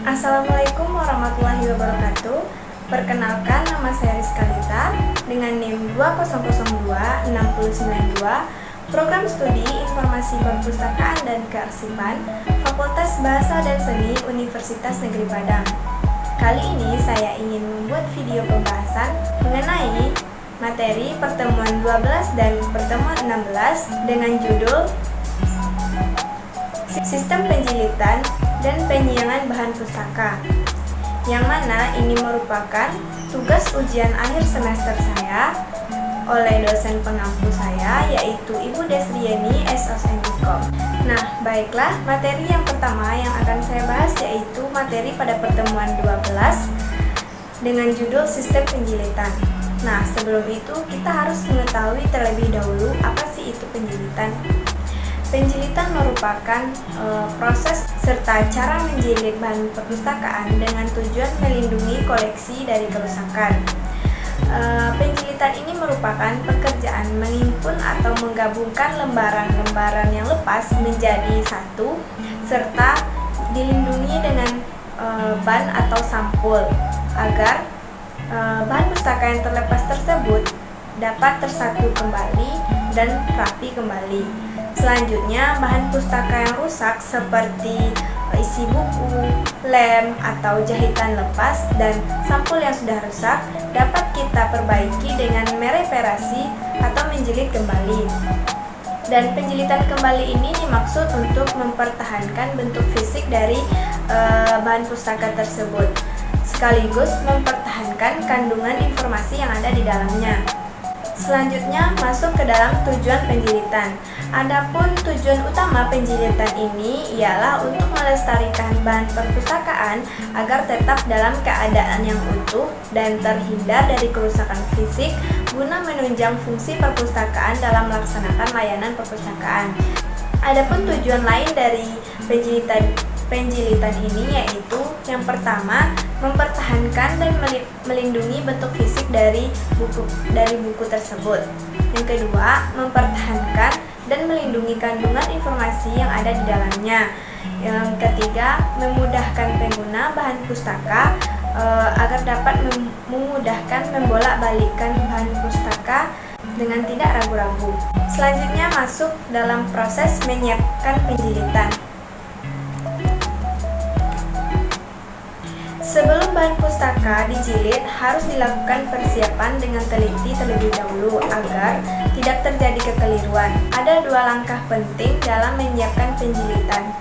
Assalamualaikum warahmatullahi wabarakatuh. Perkenalkan, nama saya Rizka Lita dengan NIM 20026092, Program Studi Informasi Perpustakaan dan Kearsipan, Fakultas Bahasa dan Seni Universitas Negeri Padang. Kali ini saya ingin membuat video pembahasan mengenai materi pertemuan 12 dan pertemuan 16 dengan judul Sistem Penjilitan dan Penyiangan Bahan Pustaka, yang mana ini merupakan tugas ujian akhir semester saya oleh dosen pengampu saya, yaitu Ibu Desrieni SOSMIKOM. Nah, baiklah, materi yang pertama yang akan saya bahas yaitu materi pada pertemuan 12 dengan judul Sistem Penjilitan. Nah, sebelum itu kita harus mengetahui terlebih dahulu apa sih itu penjilitan. Penjilitan merupakan proses serta cara menjilid bahan perpustakaan dengan tujuan melindungi koleksi dari kerusakan. Penjilitan ini merupakan pekerjaan menghimpun atau menggabungkan lembaran-lembaran yang lepas menjadi satu, serta dilindungi dengan ban atau sampul agar bahan pustaka yang terlepas tersebut dapat tersatu kembali dan rapi kembali. Selanjutnya, bahan pustaka yang rusak seperti isi buku, lem, atau jahitan lepas, dan sampul yang sudah rusak dapat kita perbaiki dengan mereparasi atau menjilid kembali. Dan penjilitan kembali ini dimaksud untuk mempertahankan bentuk fisik dari bahan pustaka tersebut, sekaligus mempertahankan kandungan informasi yang ada di dalamnya. Selanjutnya masuk ke dalam tujuan penjilitan. Adapun tujuan utama penjilitan ini ialah untuk melestarikan bahan perpustakaan agar tetap dalam keadaan yang utuh dan terhindar dari kerusakan fisik guna menunjang fungsi perpustakaan dalam melaksanakan layanan perpustakaan. Adapun tujuan lain dari penjilitan ini yaitu yang pertama, mempertahankan dan melindungi bentuk fisik dari buku tersebut. Yang kedua, mempertahankan dan melindungi kandungan informasi yang ada di dalamnya. Yang ketiga, memudahkan pengguna bahan pustaka agar dapat memudahkan membolak-balikkan bahan pustaka dengan tidak ragu-ragu. Selanjutnya masuk dalam proses menyiapkan penjilitan. Sebelum bahan pustaka dijilid, harus dilakukan persiapan dengan teliti terlebih dahulu agar tidak terjadi kekeliruan. Ada dua langkah penting dalam menyiapkan penjilitan.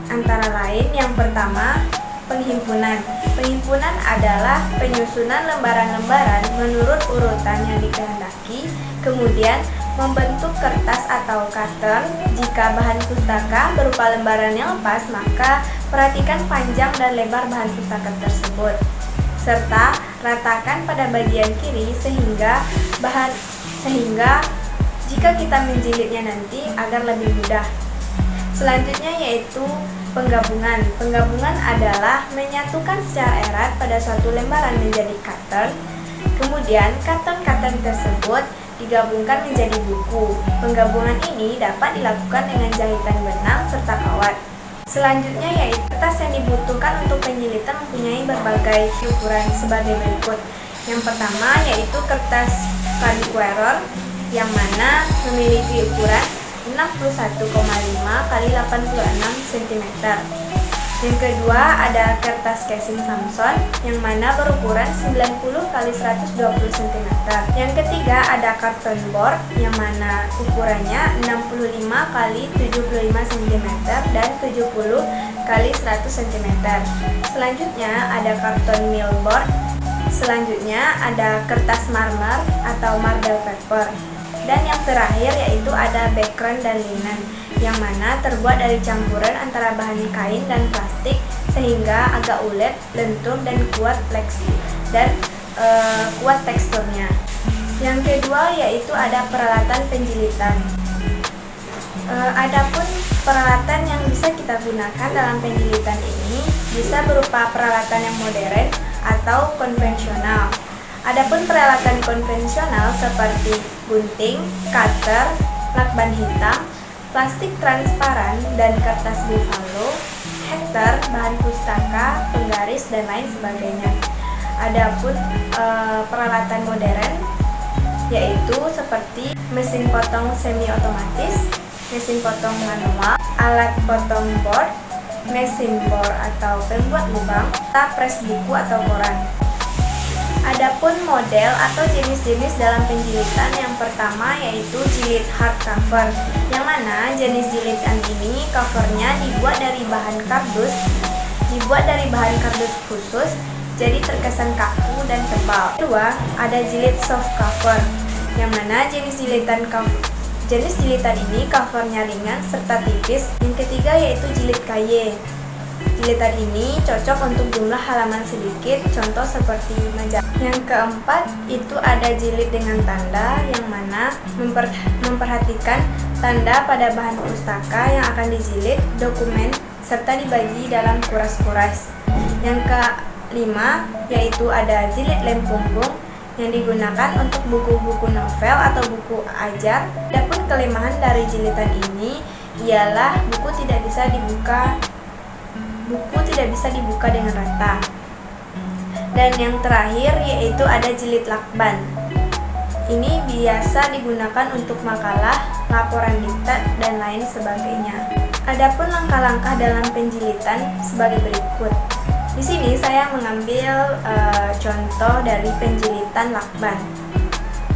Antara lain, yang pertama, penghimpunan. Penghimpunan adalah penyusunan lembaran-lembaran menurut urutan yang dikehendaki, kemudian membentuk kertas atau karton. Jika bahan pustaka berupa lembaran yang lepas, maka perhatikan panjang dan lebar bahan pustaka tersebut, serta ratakan pada bagian kiri sehingga jika kita menjilidnya nanti agar lebih mudah. Selanjutnya yaitu penggabungan. Penggabungan adalah menyatukan secara erat pada suatu lembaran menjadi karton. Kemudian karton-karton tersebut digabungkan menjadi buku. Penggabungan ini dapat dilakukan dengan jahitan benang serta kawat. Selanjutnya yaitu kertas yang dibutuhkan untuk penjilitan mempunyai berbagai ukuran sebagai berikut. Yang pertama yaitu kertas Cardquarol yang mana memiliki ukuran 61,5 x 86 cm. Yang kedua ada kertas casing Samson yang mana berukuran 90 x 120 cm. Yang ketiga ada karton board yang mana ukurannya 65 x 75 cm dan 70 x 100 cm. Selanjutnya ada karton millboard. Selanjutnya ada kertas marmer atau marble paper. Dan yang terakhir yaitu ada background dan linen yang mana terbuat dari campuran antara bahan kain dan plastik sehingga agak ulet, lentur dan kuat kuat teksturnya. Yang kedua yaitu ada peralatan penjilitan. Adapun peralatan yang bisa kita gunakan dalam penjilitan ini bisa berupa peralatan yang modern atau konvensional. Adapun peralatan konvensional seperti gunting, cutter, lakban hitam, plastik transparan dan kertas buffalo, head poster, bahan pustaka, penggaris, dan lain sebagainya. Adapun peralatan modern yaitu seperti mesin potong semi otomatis, mesin potong manual, alat potong board, mesin bor atau pembuat lubang, serta pres buku atau koran. Adapun model atau jenis-jenis dalam penjilitan, yang pertama yaitu jilid hardcover, yang mana jenis jilitan ini covernya dibuat dari bahan kardus khusus, jadi terkesan kaku dan tebal. Kedua, ada jilid soft cover, yang mana jenis jilitan ini covernya ringan serta tipis. Yang ketiga yaitu jilid kaye. Jilitan ini cocok untuk jumlah halaman sedikit, contoh seperti majalah. Yang keempat itu ada jilid dengan tanda, yang mana memperhatikan tanda pada bahan pustaka yang akan dijilid, dokumen, serta dibagi dalam kuras-kuras. Yang kelima yaitu ada jilid lem punggung, yang digunakan untuk buku-buku novel atau buku ajar. Adapun kelemahan dari jilitan ini ialah buku tidak bisa dibuka dengan rata. Dan yang terakhir yaitu ada jilid lakban. Ini biasa digunakan untuk makalah, laporan diktat, dan lain sebagainya. Adapun langkah-langkah dalam penjilitan sebagai berikut. Di sini saya mengambil contoh dari penjilitan lakban,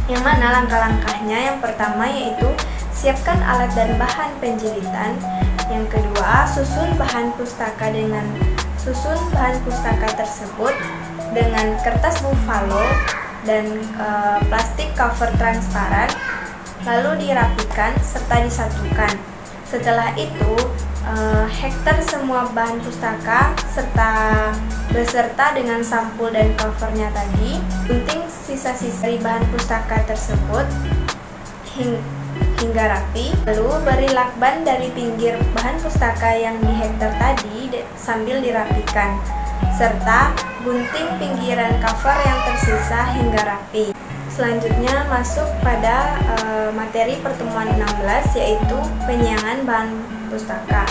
yang mana langkah-langkahnya yang pertama yaitu siapkan alat dan bahan penjilitan. Yang kedua, susun bahan pustaka tersebut dengan kertas buffalo dan plastik cover transparan, lalu dirapikan serta disatukan. Setelah itu, hektar semua bahan pustaka beserta dengan sampul dan covernya tadi. Gunting sisa-sisa bahan pustaka tersebut hingga rapi, lalu beri lakban dari pinggir bahan pustaka yang di hektar tadi sambil dirapikan, serta gunting pinggiran cover yang tersisa hingga rapi. Selanjutnya masuk pada materi pertemuan 16, yaitu penyiangan bahan pustaka.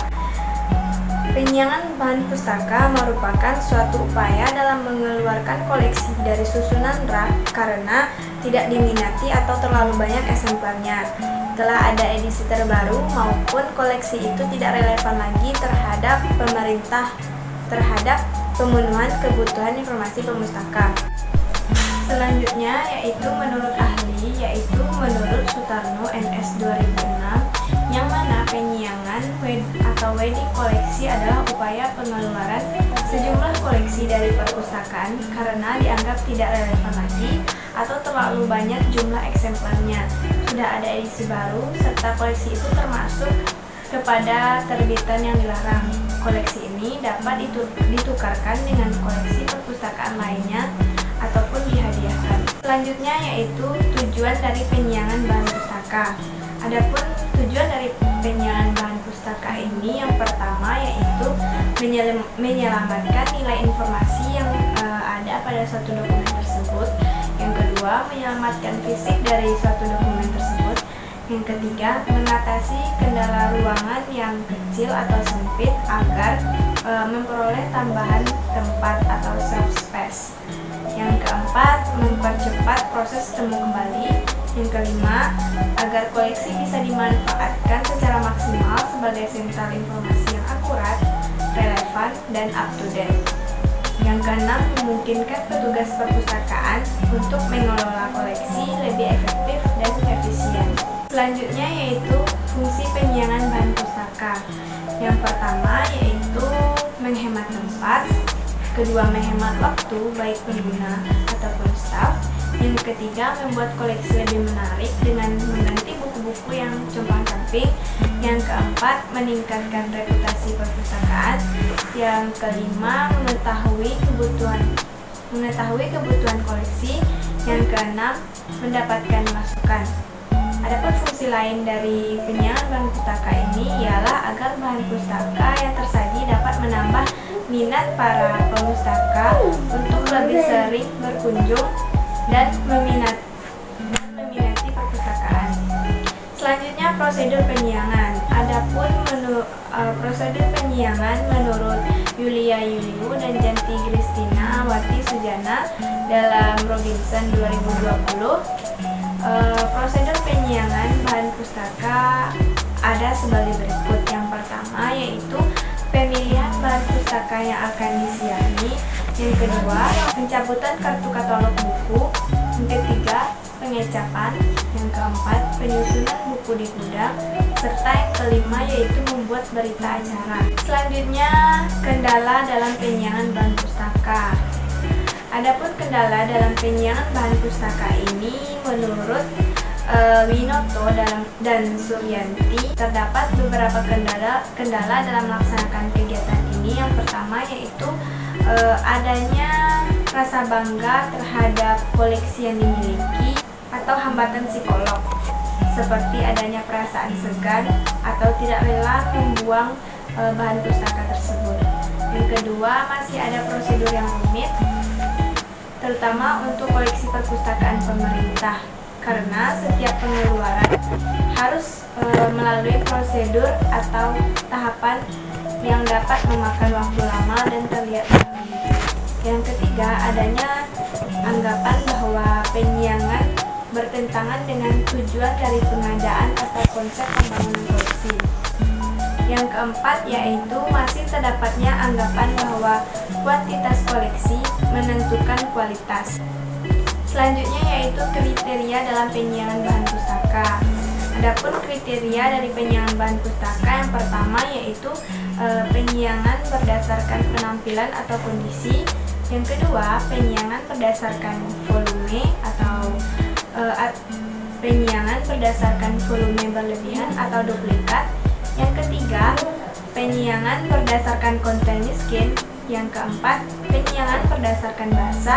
Penyiangan bahan pustaka merupakan suatu upaya dalam mengeluarkan koleksi dari susunan rak karena tidak diminati atau terlalu banyak eksemplarnya. Telah ada edisi terbaru maupun koleksi itu tidak relevan lagi terhadap pemenuhan kebutuhan informasi pemustaka. Selanjutnya yaitu menurut ahli, yaitu menurut Sutarno NS 2006, yang mana penyiangan atau wedding koleksi adalah upaya pengeluaran sejumlah koleksi dari perpustakaan karena dianggap tidak relevan lagi atau terlalu banyak jumlah eksemplarnya. Sudah ada edisi baru serta koleksi itu termasuk kepada terbitan yang dilarang. Koleksi ini dapat ditukarkan dengan koleksi perpustakaan lainnya ataupun dihadiahkan. Selanjutnya yaitu tujuan dari penyiangan bahan pustaka. Adapun tujuan dari penyiangan bahan pustaka ini yang pertama yaitu menyelamatkan nilai informasi yang ada pada suatu dokumen tersebut. Yang kedua, menyelamatkan fisik dari suatu dokumen tersebut. Yang ketiga, mengatasi kendala ruangan yang kecil atau sempit agar memperoleh tambahan tempat atau self space. Yang keempat, mempercepat proses temu kembali. Yang kelima, agar koleksi bisa dimanfaatkan secara maksimal sebagai sentral informasi yang akurat, relevan, dan up to date. Yang keenam, memungkinkan petugas perpustakaan untuk mengelola koleksi lebih efektif dan efisien. Selanjutnya yaitu fungsi penyiangan bahan pustaka. Yang pertama yaitu menghemat tempat, kedua menghemat waktu baik pengguna ataupun staf. Yang ketiga, membuat koleksi lebih menarik dengan mengganti buku-buku yang compang-camping. Yang keempat, meningkatkan reputasi perpustakaan. Yang kelima, mengetahui kebutuhan koleksi. Yang keenam, mendapatkan masukan. Adapun fungsi lain dari penyiangan bahan pustaka ini ialah agar bahan pustaka yang tersaji dapat menambah minat para pemustaka untuk lebih sering berkunjung dan meminati perpustakaan. Selanjutnya, prosedur penyiangan. Adapun prosedur penyiangan menurut Yulia Yuliu dan Janti Kristina Wati Sujana dalam Robinson 2020. Prosedur penyiangan bahan pustaka ada sebagai berikut. Yang pertama yaitu pemilihan bahan pustaka yang akan disiangi. Yang kedua, pencabutan kartu katalog buku. Yang ketiga, pengecapan. Yang keempat, penyusunan buku di gudang. Serta yang kelima yaitu membuat berita acara. Selanjutnya, kendala dalam penyiangan bahan pustaka. Adapun kendala dalam penyiangan bahan pustaka ini menurut Winoto dan Suryanti, terdapat beberapa kendala dalam melaksanakan kegiatan ini. Yang pertama yaitu adanya rasa bangga terhadap koleksi yang dimiliki atau hambatan psikolog, seperti adanya perasaan segan atau tidak rela membuang bahan pustaka tersebut. Yang kedua, masih ada prosedur yang rumit, terutama untuk koleksi perpustakaan pemerintah, karena setiap pengeluaran harus melalui prosedur atau tahapan yang dapat memakan waktu lama dan terlihat rumit. Yang ketiga, adanya anggapan bahwa penyiangan bertentangan dengan tujuan dari pengadaan atau konsep pembangunan koleksi. Yang keempat yaitu masih terdapatnya anggapan bahwa kuantitas koleksi menentukan kualitas. Selanjutnya yaitu kriteria dalam penyiangan bahan pustaka. Adapun kriteria dari penyiangan bahan pustaka, yang pertama yaitu penyiangan berdasarkan penampilan atau kondisi. Yang kedua, penyiangan berdasarkan volume atau penyiangan berdasarkan volume berlebihan atau duplikat. Yang ketiga, penyiangan berdasarkan konten miskin. Yang keempat, penyiangan berdasarkan bahasa.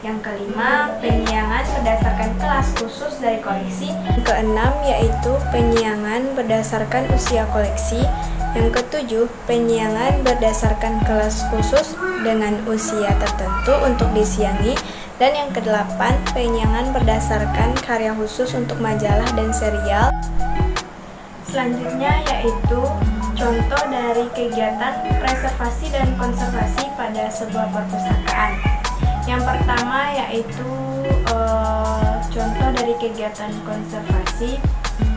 Yang kelima, penyiangan berdasarkan kelas khusus dari koleksi. Yang keenam yaitu penyiangan berdasarkan usia koleksi. Yang ketujuh, penyiangan berdasarkan kelas khusus dengan usia tertentu untuk disiangi. Dan yang kedelapan, penyiangan berdasarkan karya khusus untuk majalah dan serial. Selanjutnya yaitu contoh dari kegiatan preservasi dan konservasi pada sebuah perpustakaan. Yang pertama yaitu contoh dari kegiatan konservasi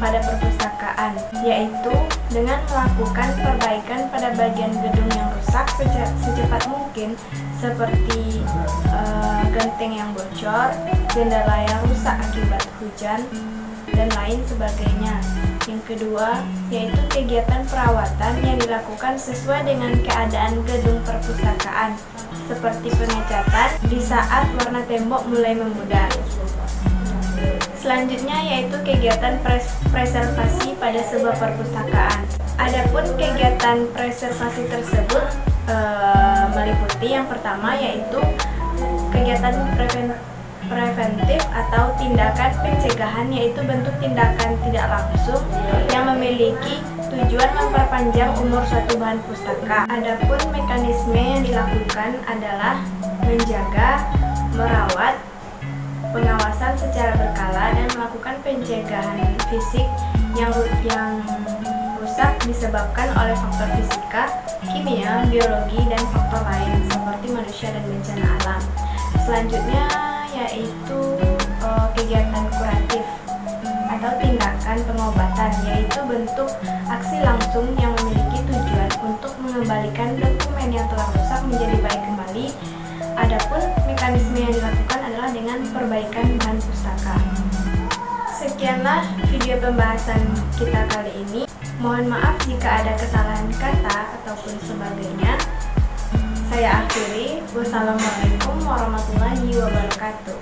pada perpustakaan, yaitu dengan melakukan perbaikan pada bagian gedung yang rusak secepat mungkin, seperti genteng yang bocor, jendela yang rusak akibat hujan, dan lain sebagainya. Yang kedua yaitu kegiatan perawatan yang dilakukan sesuai dengan keadaan gedung perpustakaan, seperti pengecatan di saat warna tembok mulai memudar. Selanjutnya yaitu kegiatan preservasi pada sebuah perpustakaan. Adapun kegiatan preservasi tersebut meliputi yang pertama yaitu kegiatan preventif atau tindakan pencegahan, yaitu bentuk tindakan tidak langsung yang memiliki tujuan memperpanjang umur suatu bahan pustaka. Adapun mekanisme yang dilakukan adalah menjaga, merawat, pengawasan secara berkala, dan melakukan pencegahan fisik yang rusak disebabkan oleh faktor fisika, kimia, biologi, dan faktor lain seperti manusia dan bencana alam. Selanjutnya yaitu kegiatan kuratif atau tindakan pengobatan, yaitu bentuk aksi langsung yang memiliki tujuan untuk mengembalikan dokumen yang telah rusak menjadi baik kembali. Adapun mekanisme yang dilakukan adalah dengan perbaikan bahan pustaka. Sekianlah video pembahasan kita kali ini. Mohon maaf jika ada kesalahan kata ataupun sebagainya. Saya akhiri. Wassalamualaikum warahmatullahi wabarakatuh.